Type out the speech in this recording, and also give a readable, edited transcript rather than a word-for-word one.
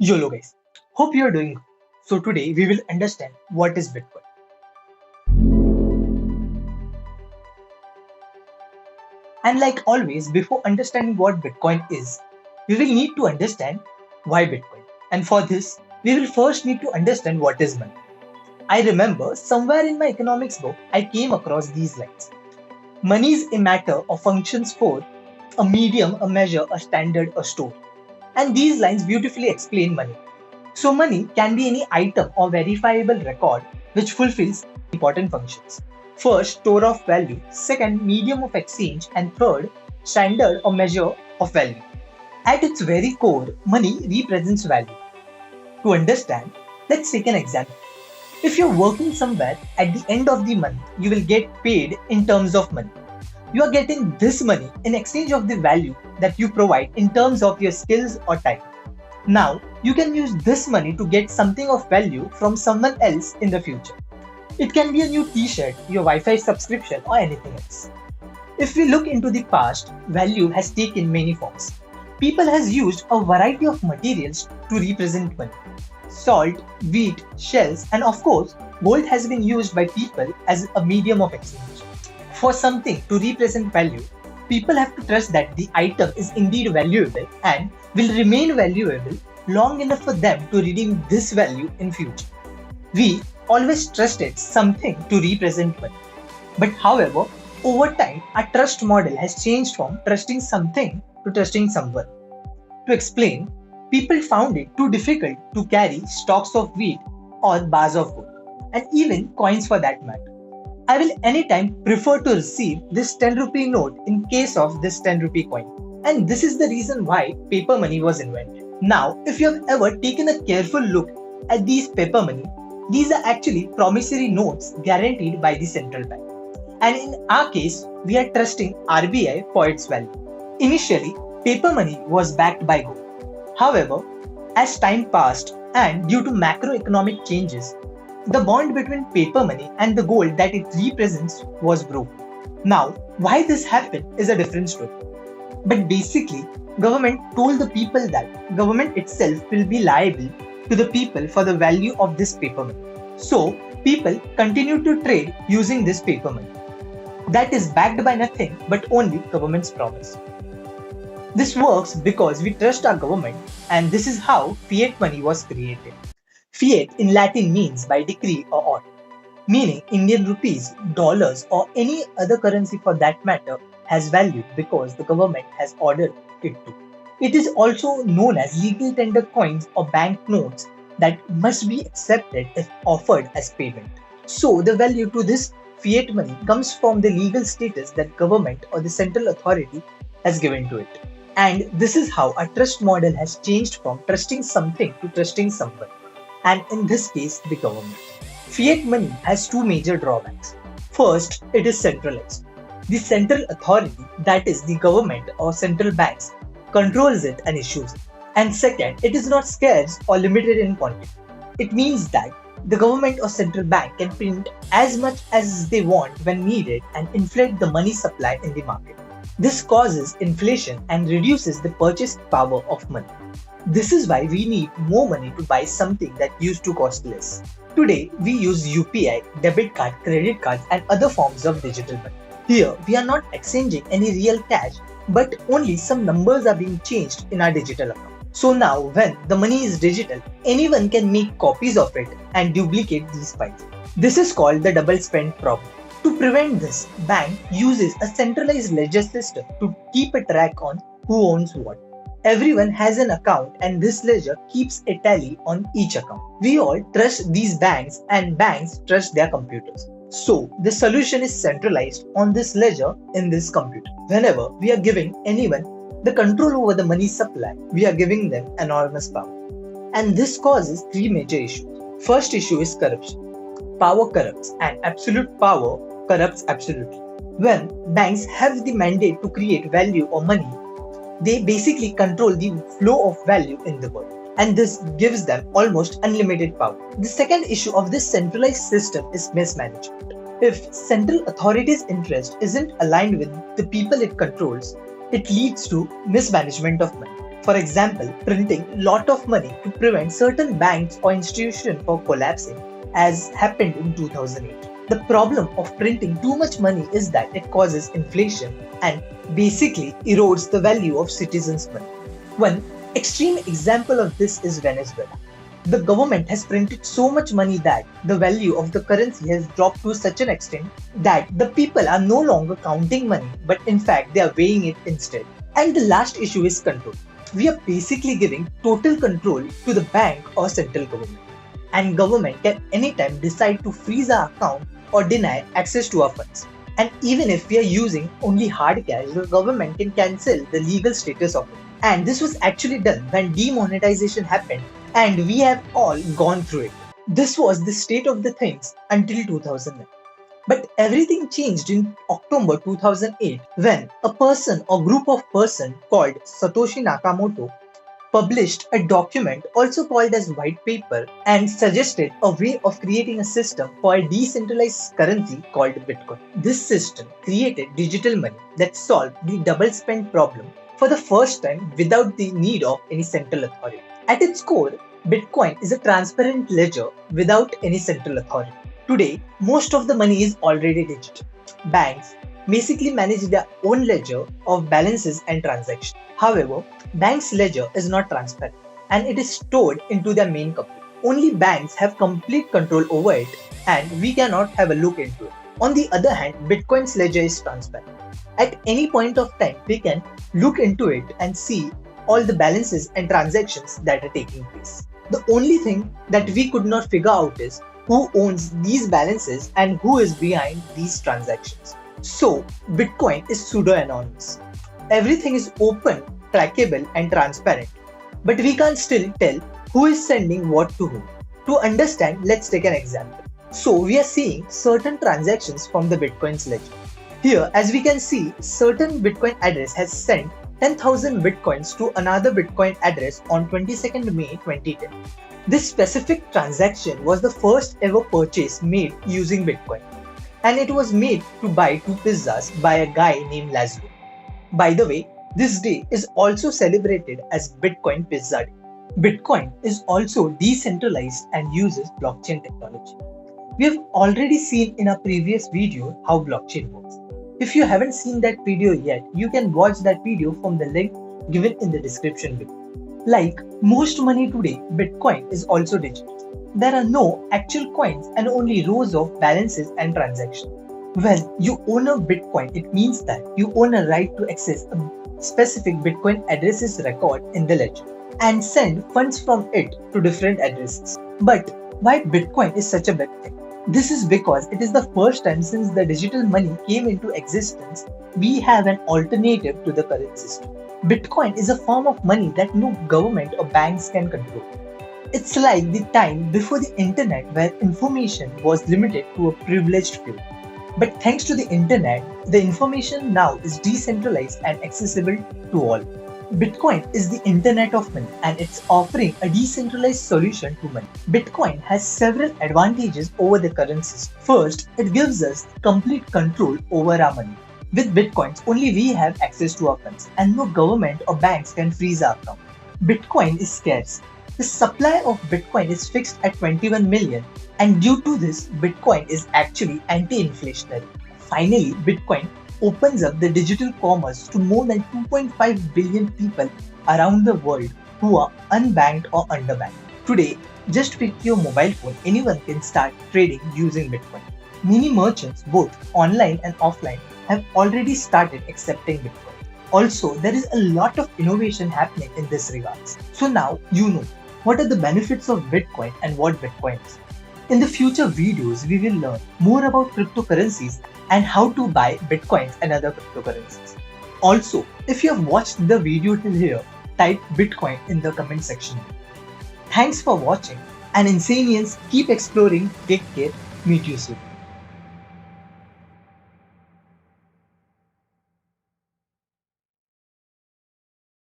YOLO guys, hope you are doing good. So today we will understand what is Bitcoin. And like always, before understanding what Bitcoin is, we will need to understand why Bitcoin. And for this, we will first need to understand what is money. I remember somewhere in my economics book, I came across these lines. Money is a matter or functions for a medium, a measure, a standard, a store. And these lines beautifully explain money. So money can be any item or verifiable record which fulfills important functions. First, store of value. Second, medium of exchange. And third, standard or measure of value. At its very core, money represents value. To understand, let's take an example. If you're working somewhere, at the end of the month, you will get paid in terms of money. You are getting this money in exchange of the value that you provide in terms of your skills or time. Now, you can use this money to get something of value from someone else in the future. It can be a new t-shirt, your Wi-Fi subscription or anything else. If we look into the past, value has taken many forms. People has used a variety of materials to represent money. Salt, wheat, shells and of course, gold has been used by people as a medium of exchange. For something to represent value, people have to trust that the item is indeed valuable and will remain valuable long enough for them to redeem this value in future. We always trusted something to represent money. But however, over time, our trust model has changed from trusting something to trusting someone. To explain, people found it too difficult to carry stocks of wheat or bars of gold, and even coins for that matter. I will anytime prefer to receive this 10 rupee note in case of this 10 rupee coin. And this is the reason why paper money was invented. Now, if you have ever taken a careful look at these paper money, these are actually promissory notes guaranteed by the central bank. And in our case, we are trusting RBI for its value. Initially, paper money was backed by gold. However, as time passed and due to macroeconomic changes, the bond between paper money and the gold that it represents was broken. Now, why this happened is a different story. But basically, government told the people that government itself will be liable to the people for the value of this paper money. So, people continue to trade using this paper money. That is backed by nothing but only government's promise. This works because we trust our government, and this is how fiat money was created. Fiat in Latin means by decree or order, meaning Indian rupees, dollars or any other currency for that matter has value because the government has ordered it to. It is also known as legal tender coins or bank notes that must be accepted if offered as payment. So the value to this fiat money comes from the legal status that government or the central authority has given to it. And this is how our trust model has changed from trusting something to trusting someone. And in this case, the government. Fiat money has two major drawbacks. First, it is centralized. The central authority, that is the government or central banks, controls it and issues it. And second, it is not scarce or limited in quantity. It means that the government or central bank can print as much as they want when needed and inflate the money supply in the market. This causes inflation and reduces the purchasing power of money. This is why we need more money to buy something that used to cost less. Today, we use UPI, debit card, credit cards and other forms of digital money. Here, we are not exchanging any real cash, but only some numbers are being changed in our digital account. So now, when the money is digital, anyone can make copies of it and duplicate these files. This is called the double spend problem. To prevent this, bank uses a centralized ledger system to keep a track on who owns what. Everyone has an account and this ledger keeps a tally on each account. We all trust these banks and banks trust their computers. So the solution is centralized on this ledger in this computer. Whenever we are giving anyone the control over the money supply, we are giving them enormous power. And this causes three major issues. First issue is corruption. Power corrupts and absolute power corrupts absolutely. When banks have the mandate to create value or money, they basically control the flow of value in the world. And this gives them almost unlimited power. The second issue of this centralized system is mismanagement. If central authority's interest isn't aligned with the people it controls, it leads to mismanagement of money. For example, printing lot of money to prevent certain banks or institutions from collapsing, as happened in 2008. The problem of printing too much money is that it causes inflation and basically erodes the value of citizens' money. One extreme example of this is Venezuela. The government has printed so much money that the value of the currency has dropped to such an extent that the people are no longer counting money, but in fact they are weighing it instead. And the last issue is control. We are basically giving total control to the bank or central government. And government can anytime decide to freeze our account or deny access to our funds. And even if we are using only hard cash, the government can cancel the legal status of it. And this was actually done when demonetization happened, and we have all gone through it. This was the state of the things until 2009. But everything changed in October 2008 when a person or group of persons called Satoshi Nakamoto published a document also called as white paper and suggested a way of creating a system for a decentralized currency called Bitcoin. This system created digital money that solved the double spend problem for the first time without the need of any central authority. At its core, Bitcoin is a transparent ledger without any central authority. Today, most of the money is already digital. Banks basically manage their own ledger of balances and transactions. However, banks' ledger is not transparent and it is stored into their main company. Only banks have complete control over it and we cannot have a look into it. On the other hand, Bitcoin's ledger is transparent. At any point of time, we can look into it and see all the balances and transactions that are taking place. The only thing that we could not figure out is who owns these balances and who is behind these transactions. So, Bitcoin is pseudo-anonymous. Everything is open, trackable and transparent, but we can't still tell who is sending what to whom. To understand, let's take an example. So, we are seeing certain transactions from the Bitcoin's ledger. Here, as we can see, certain Bitcoin address has sent 10,000 Bitcoins to another Bitcoin address on 22nd May 2010. This specific transaction was the first ever purchase made using Bitcoin, and it was made to buy 2 pizzas by a guy named Laszlo. By the way, this day is also celebrated as Bitcoin Pizza Day. Bitcoin is also decentralized and uses blockchain technology. We have already seen in our previous video how blockchain works. If you haven't seen that video yet, you can watch that video from the link given in the description below. Like most money today, Bitcoin is also digital. There are no actual coins and only rows of balances and transactions. When you own a Bitcoin, it means that you own a right to access a specific Bitcoin address's record in the ledger and send funds from it to different addresses. But why Bitcoin is such a big thing? This is because it is the first time since the digital money came into existence, we have an alternative to the current system. Bitcoin is a form of money that no government or banks can control. It's like the time before the internet where information was limited to a privileged few. But thanks to the internet, the information now is decentralized and accessible to all. Bitcoin is the internet of money and it's offering a decentralized solution to money. Bitcoin has several advantages over the current system. First, it gives us complete control over our money. With Bitcoins, only we have access to our funds and no government or banks can freeze our account. Bitcoin is scarce. The supply of Bitcoin is fixed at 21 million and due to this, Bitcoin is actually anti-inflationary. Finally, Bitcoin opens up the digital commerce to more than 2.5 billion people around the world who are unbanked or underbanked. Today, just with your mobile phone, anyone can start trading using Bitcoin. Many merchants, both online and offline, have already started accepting Bitcoin. Also, there is a lot of innovation happening in this regards. So now you know what are the benefits of Bitcoin and what Bitcoin is. In the future videos, we will learn more about cryptocurrencies and how to buy Bitcoins and other cryptocurrencies. Also, if you have watched the video till here, type Bitcoin in the comment section. Thanks for watching and Insanians, keep exploring, take care, meet you soon.